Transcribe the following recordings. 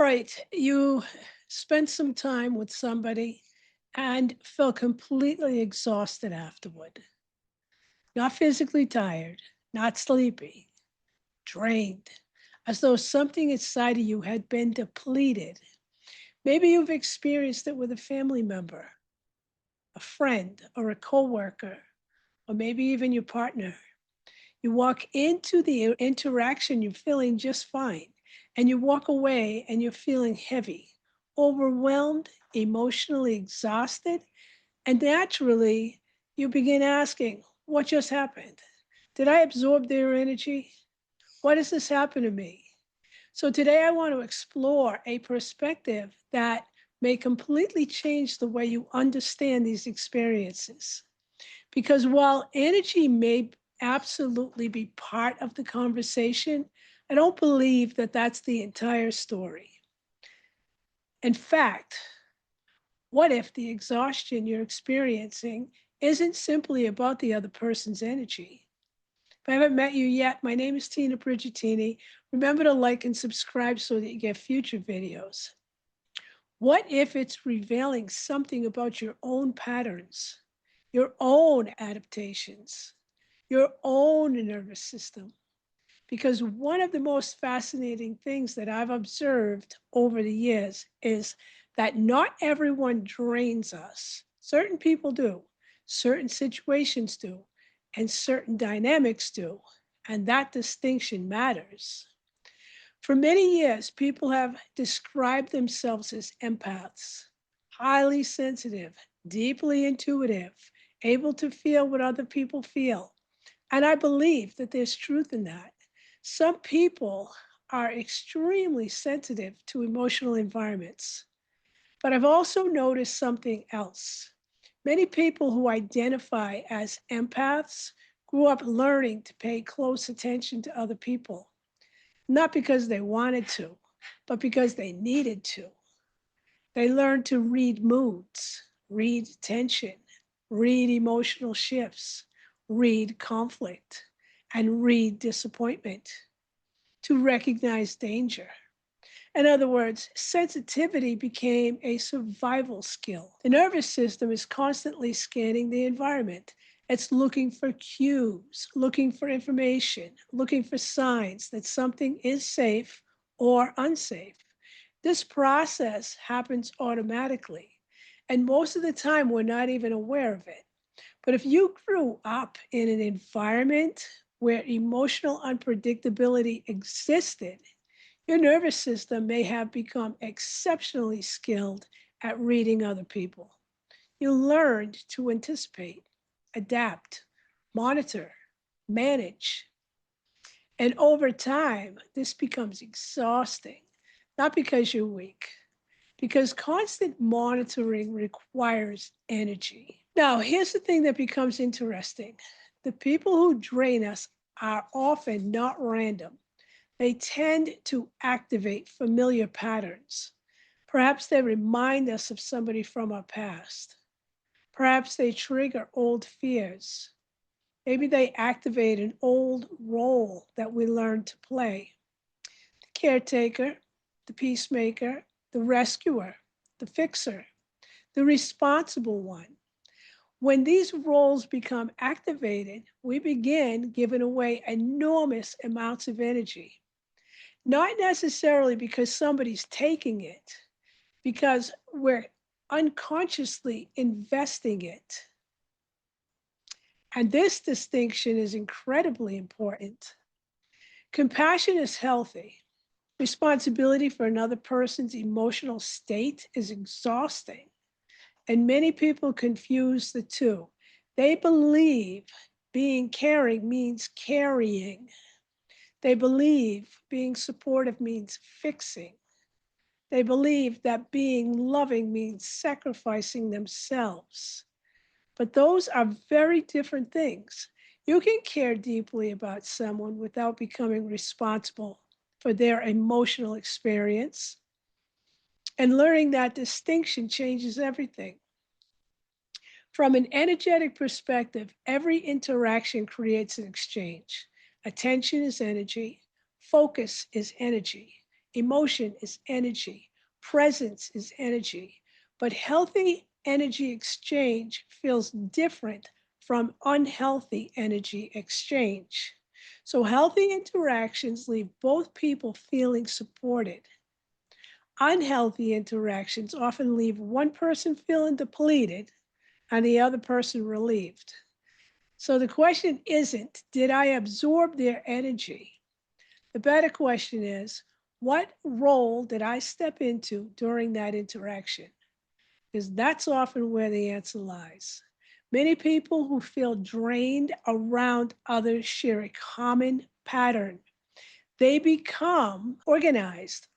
right, you spent some time with somebody and felt completely exhausted afterward. Not physically tired, not sleepy, drained, as though something inside of you had been depleted. Maybe you've experienced it with a family member, a friend, or a coworker, or maybe even your partner. You walk into the interaction, you're feeling just fine, and you walk away and you're feeling heavy, overwhelmed, emotionally exhausted, and naturally you begin asking, what just happened? Did I absorb their energy? Why does this happen to me? So today I want to explore a perspective that may completely change the way you understand these experiences. Because while energy may absolutely be part of the conversation, I don't believe that that's the entire story. In fact, what if the exhaustion you're experiencing isn't simply about the other person's energy? If I haven't met you yet, my name is Tina Brigitini. Remember to like and subscribe so that you get future videos. What if it's revealing something about your own patterns, your own adaptations, your own nervous system? Because one of the most fascinating things that I've observed over the years is that not everyone drains us. Certain people do, certain situations do, and certain dynamics do. And that distinction matters. For many years, people have described themselves as empaths, highly sensitive, deeply intuitive, able to feel what other people feel. And I believe that there's truth in that. Some people are extremely sensitive to emotional environments. But I've also noticed something else. Many people who identify as empaths grew up learning to pay close attention to other people, not because they wanted to, but because they needed to. They learned to read moods, read tension, read emotional shifts, read conflict, and read disappointment, to recognize danger. In other words, sensitivity became a survival skill. The nervous system is constantly scanning the environment. It's looking for cues, looking for information, looking for signs that something is safe or unsafe. This process happens automatically. And most of the time, we're not even aware of it. But if you grew up in an environment where emotional unpredictability existed, your nervous system may have become exceptionally skilled at reading other people. You learned to anticipate, adapt, monitor, manage. And over time, this becomes exhausting, not because you're weak, because constant monitoring requires energy. Now, here's the thing that becomes interesting. The people who drain us are often not random. They tend to activate familiar patterns. Perhaps they remind us of somebody from our past. Perhaps they trigger old fears. Maybe they activate an old role that we learned to play. The caretaker, the peacemaker, the rescuer, the fixer, the responsible one. When these roles become activated, we begin giving away enormous amounts of energy. Not necessarily because somebody's taking it, because we're unconsciously investing it. And this distinction is incredibly important. Compassion is healthy. Responsibility for another person's emotional state is exhausting. And many people confuse the two. They believe being caring means carrying. They believe being supportive means fixing. They believe that being loving means sacrificing themselves. But those are very different things. You can care deeply about someone without becoming responsible for their emotional experience. And learning that distinction changes everything. From an energetic perspective, every interaction creates an exchange. Attention is energy, focus is energy, Emotion is energy. Presence is energy. But healthy energy exchange feels different from unhealthy energy exchange. So, healthy interactions leave both people feeling supported. Unhealthy interactions often leave one person feeling depleted and the other person relieved. So, the question isn't, did I absorb their energy? The better question is, what role did I step into during that interaction? Because that's often where the answer lies. Many people who feel drained around others share a common pattern. They become organized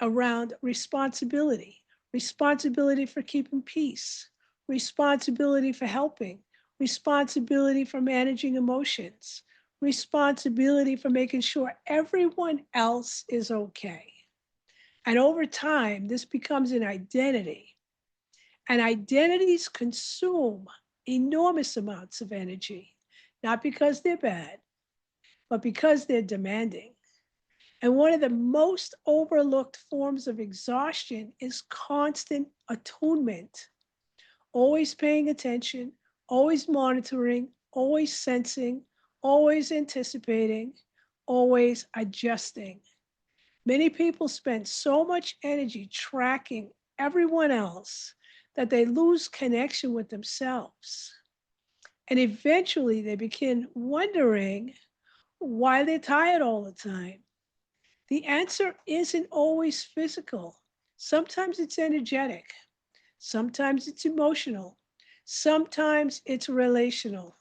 around responsibility for keeping peace, responsibility for helping, responsibility for managing emotions, responsibility for making sure everyone else is okay. And over time, this becomes an identity. And identities consume enormous amounts of energy, not because they're bad, but because they're demanding. And one of the most overlooked forms of exhaustion is constant attunement, always paying attention, always monitoring, always sensing, always anticipating, always adjusting. Many people spend so much energy tracking everyone else that they lose connection with themselves. And eventually they begin wondering why they're tired all the time. The answer isn't always physical. Sometimes it's energetic. Sometimes it's emotional. Sometimes it's relational.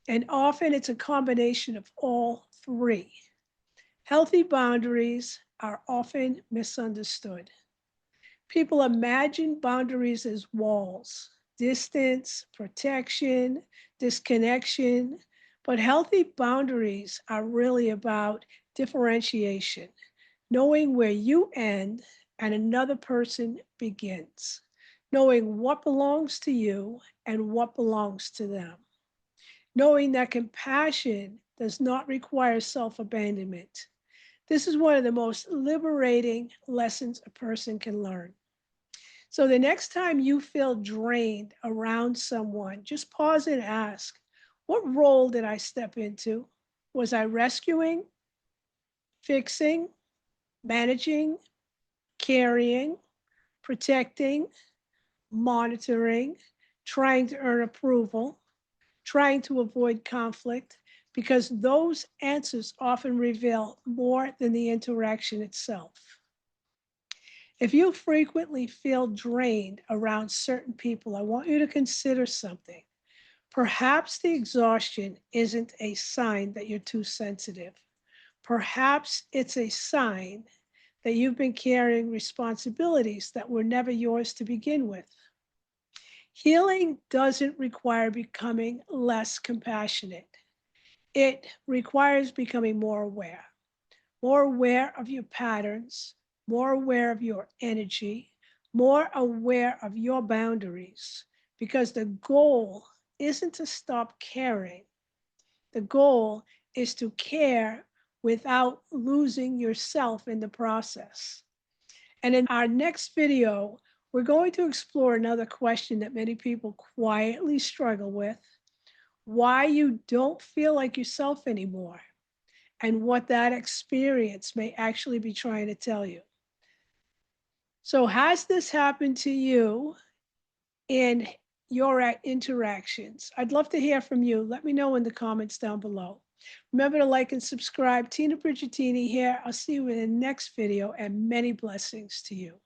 And often it's a combination of all three. Healthy boundaries are often misunderstood. People imagine boundaries as walls, distance, protection, disconnection, but healthy boundaries are really about differentiation, knowing where you end and another person begins, knowing what belongs to you and what belongs to them, knowing that compassion does not require self abandonment. This is one of the most liberating lessons a person can learn. So the next time you feel drained around someone, just pause and ask, what role did I step into? Was I rescuing, fixing, managing, carrying, protecting, monitoring, trying to earn approval, trying to avoid conflict? Because those answers often reveal more than the interaction itself. If you frequently feel drained around certain people, I want you to consider something. Perhaps the exhaustion isn't a sign that you're too sensitive. Perhaps it's a sign that you've been carrying responsibilities that were never yours to begin with. Healing doesn't require becoming less compassionate. It requires becoming more aware of your patterns, more aware of your energy, more aware of your boundaries, because the goal isn't to stop caring. The goal is to care without losing yourself in the process. And in our next video, we're going to explore another question that many people quietly struggle with: why you don't feel like yourself anymore, and what that experience may actually be trying to tell you. So, has this happened to you in your interactions? I'd love to hear from you. Let me know in the comments down below. Remember to like and subscribe. Tina Brigitini here. I'll see you in the next video, and many blessings to you.